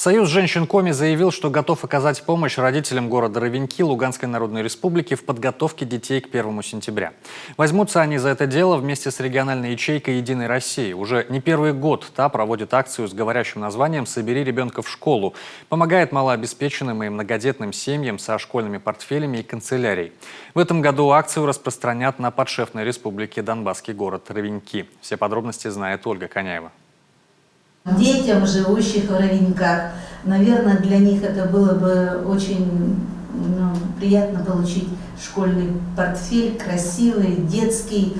Союз женщин Коми заявил, что готов оказать помощь родителям города Ровеньки Луганской Народной Республики в подготовке детей к 1 сентября. Возьмутся они за это дело вместе с региональной ячейкой «Единой России». Уже не первый год та проводит акцию с говорящим названием «Собери ребенка в школу». Помогает малообеспеченным и многодетным семьям со школьными портфелями и канцелярией. В этом году акцию распространят на подшефной республике донбасский город Ровеньки. Все подробности знает Ольга Коняева. Детям, живущих в Ровеньках, наверное, для них это было бы очень приятно получить школьный портфель, красивый, детский,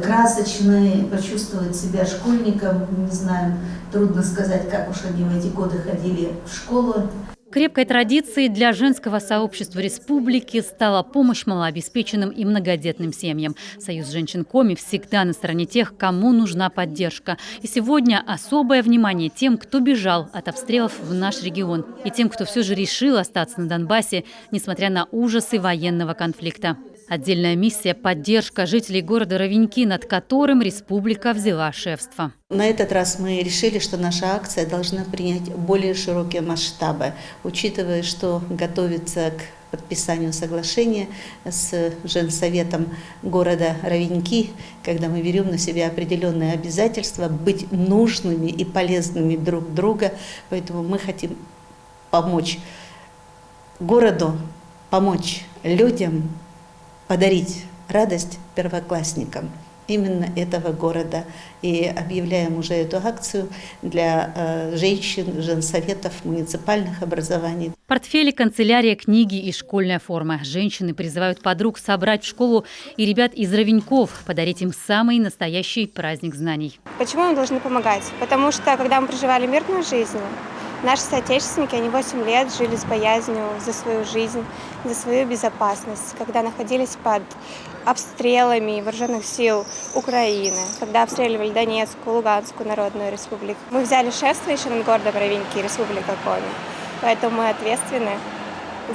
красочный, почувствовать себя школьником. Не знаю, трудно сказать, как уж они в эти годы ходили в школу. Крепкой традицией для женского сообщества республики стала помощь малообеспеченным и многодетным семьям. Союз женщин Коми всегда на стороне тех, кому нужна поддержка. И сегодня особое внимание тем, кто бежал от обстрелов в наш регион, и тем, кто все же решил остаться на Донбассе, несмотря на ужасы военного конфликта. Отдельная миссия – поддержка жителей города Ровеньки, над которым республика взяла шефство. На этот раз мы решили, что наша акция должна принять более широкие масштабы, учитывая, что готовится к подписанию соглашения с женсоветом города Ровеньки, когда мы берем на себя определенные обязательства быть нужными и полезными друг друга. Поэтому мы хотим помочь городу, помочь людям, подарить радость первоклассникам именно этого города. И объявляем уже эту акцию для женщин, женсоветов, муниципальных образований. Портфели, канцелярия, книги и школьная форма. Женщины призывают подруг собрать в школу и ребят из Ровеньков, подарить им самый настоящий праздник знаний. Почему мы должны помогать? Потому что, когда мы проживали мирную жизнь, наши соотечественники, они 8 лет жили с боязнью за свою жизнь, за свою безопасность, когда находились под обстрелами вооруженных сил Украины, когда обстреливали Донецкую, Луганскую Народную Республику. Мы взяли шефство еще над городом Ровеньки, Республика Коми, поэтому мы ответственны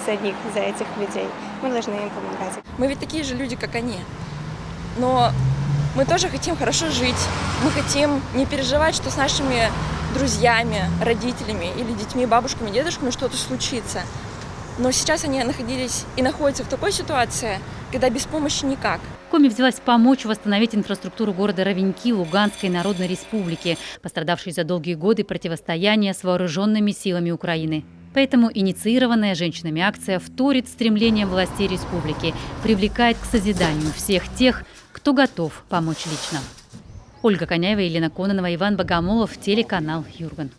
за них, за этих людей. Мы должны им помогать. Мы ведь такие же люди, как они, но мы тоже хотим хорошо жить, мы хотим не переживать, что с нашими друзьями, родителями или детьми, бабушками, дедушками что-то случится. Но сейчас они находились и находятся в такой ситуации, когда без помощи никак. Коми взялась помочь восстановить инфраструктуру города Ровеньки Луганской Народной Республики, пострадавшей за долгие годы противостояния с вооруженными силами Украины. Поэтому инициированная женщинами акция вторит стремлениям властей республики, привлекает к созиданию всех тех, кто готов помочь лично. Ольга Коняева, Елена Кононова, Иван Богомолов, телеканал Юрган.